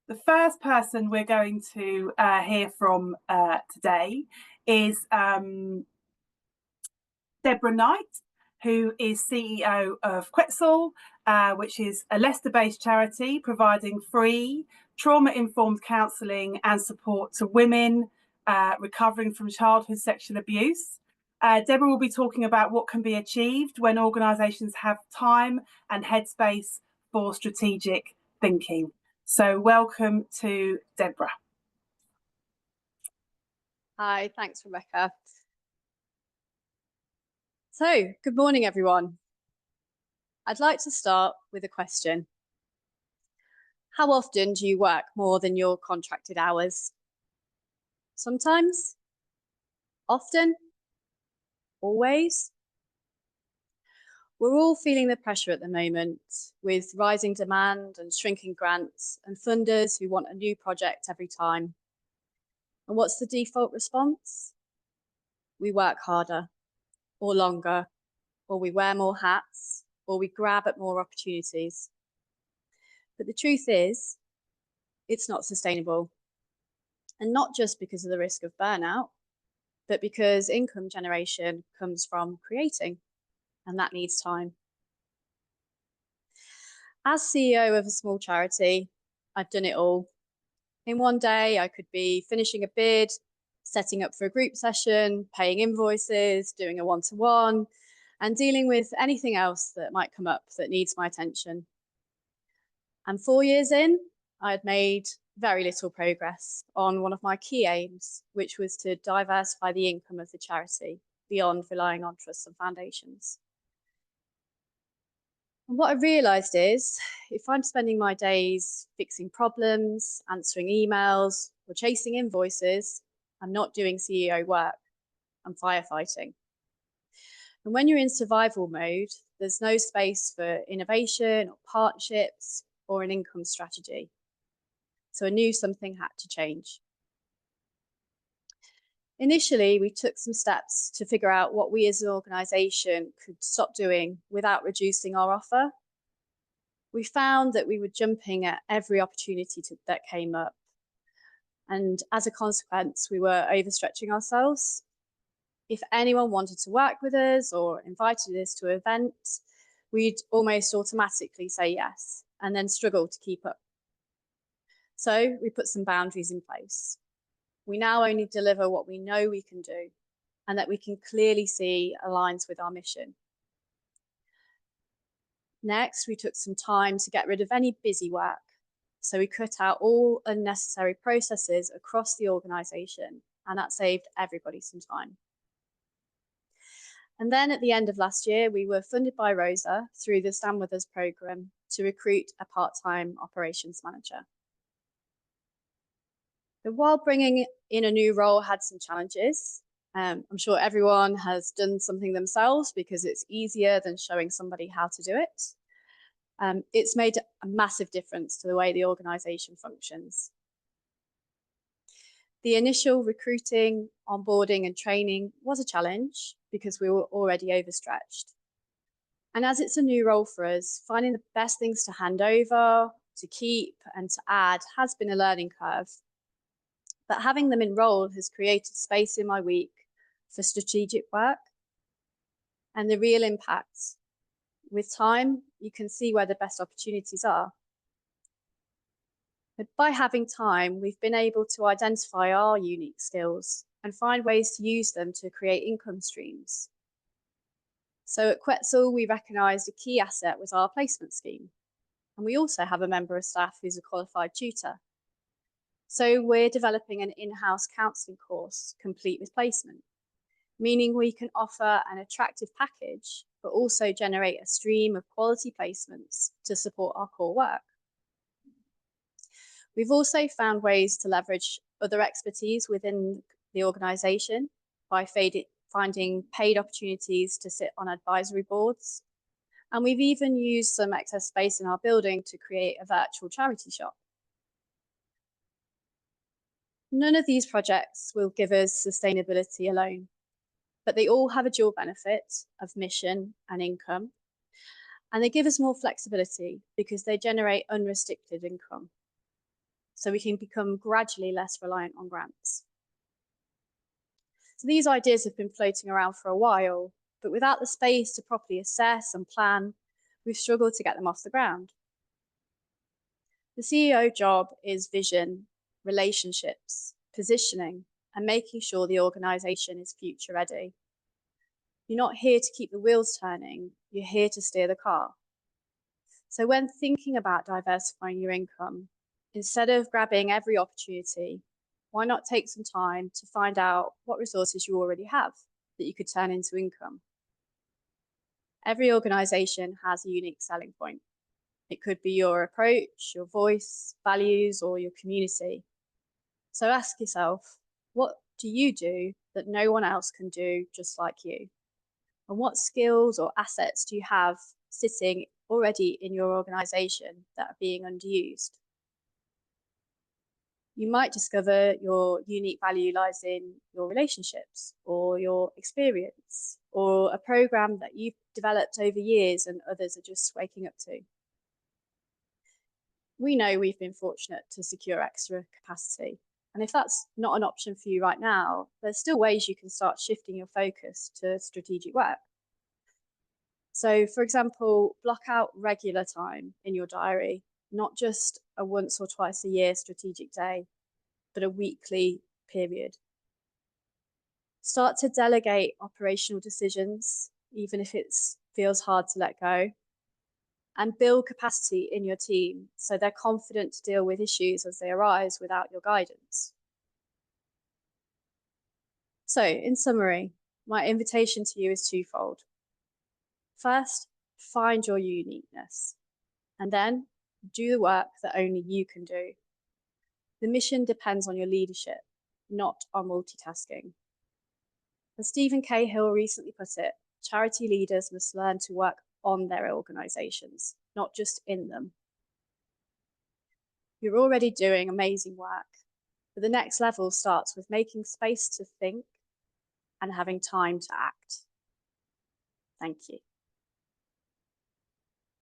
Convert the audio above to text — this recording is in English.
The first person we're going to hear from today is Deborah Knight, who is CEO of Quetzal, which is a Leicester-based charity providing free trauma-informed counselling and support to women recovering from childhood sexual abuse. Deborah will be talking about what can be achieved when organisations have time and headspace for strategic thinking. So welcome to Deborah. Hi, thanks, Rebecca. So, good morning, everyone. I'd like to start with a question. How often do you work more than your contracted hours? Sometimes? Often? Always? We're all feeling the pressure at the moment with rising demand and shrinking grants and funders who want a new project every time. And what's the default response? We work harder or longer, or we wear more hats, or we grab at more opportunities. But the truth is, it's not sustainable. And not just because of the risk of burnout, but because income generation comes from creating, and that needs time. As CEO of a small charity, I've done it all. In one day, I could be finishing a bid, setting up for a group session, paying invoices, doing a one-to-one, and dealing with anything else that might come up that needs my attention. And 4 years in, I had made very little progress on one of my key aims, which was to diversify the income of the charity beyond relying on trusts and foundations. And what I realised is, if I'm spending my days fixing problems, answering emails, or chasing invoices, I'm not doing CEO work, I'm firefighting. And when you're in survival mode, there's no space for innovation or partnerships or an income strategy. So I knew something had to change. Initially, we took some steps to figure out what we as an organisation could stop doing without reducing our offer. We found that we were jumping at every opportunity that came up. And as a consequence, we were overstretching ourselves. If anyone wanted to work with us or invited us to an event, we'd almost automatically say yes and then struggle to keep up. So we put some boundaries in place. We now only deliver what we know we can do and that we can clearly see aligns with our mission. Next, we took some time to get rid of any busy work. So we cut out all unnecessary processes across the organisation, and that saved everybody some time. And then at the end of last year, we were funded by Rosa through the Stand With Us programme to recruit a part-time operations manager. But while bringing in a new role had some challenges, I'm sure everyone has done something themselves because it's easier than showing somebody how to do it. It's made a massive difference to the way the organisation functions. The initial recruiting, onboarding and training was a challenge because we were already overstretched. And as it's a new role for us, finding the best things to hand over, to keep and to add has been a learning curve. But having them enrolled has created space in my week for strategic work and the real impact. With time, you can see where the best opportunities are. But by having time, we've been able to identify our unique skills and find ways to use them to create income streams. So at Quetzal, we recognised a key asset was our placement scheme. And we also have a member of staff who's a qualified tutor. So we're developing an in-house counselling course complete with placement, meaning we can offer an attractive package, but also generate a stream of quality placements to support our core work. We've also found ways to leverage other expertise within the organisation by finding paid opportunities to sit on advisory boards. And we've even used some excess space in our building to create a virtual charity shop. None of these projects will give us sustainability alone, but they all have a dual benefit of mission and income. And they give us more flexibility because they generate unrestricted income. so we can become gradually less reliant on grants. So these ideas have been floating around for a while, but without the space to properly assess and plan, we've struggled to get them off the ground. The CEO job is vision, relationships, positioning, and making sure the organisation is future ready. You're not here to keep the wheels turning, you're here to steer the car. So when thinking about diversifying your income, instead of grabbing every opportunity, why not take some time to find out what resources you already have that you could turn into income? Every organisation has a unique selling point. It could be your approach, your voice, values, or your community. So ask yourself, what do you do that no one else can do just like you? And what skills or assets do you have sitting already in your organisation that are being underused? You might discover your unique value lies in your relationships or your experience or a program that you've developed over years and others are just waking up to. We know we've been fortunate to secure extra capacity. And if that's not an option for you right now, there's still ways you can start shifting your focus to strategic work. So, for example, block out regular time in your diary, not just a once or twice a year strategic day, but a weekly period. Start to delegate operational decisions, even if it feels hard to let go, and build capacity in your team so they're confident to deal with issues as they arise without your guidance. So, in summary, my invitation to you is twofold. First, find your uniqueness, and then do the work that only you can do. The mission depends on your leadership, not on multitasking. As Stephen Cahill recently put it, charity leaders must learn to work on their organisations, not just in them. You're already doing amazing work, but the next level starts with making space to think and having time to act. Thank you.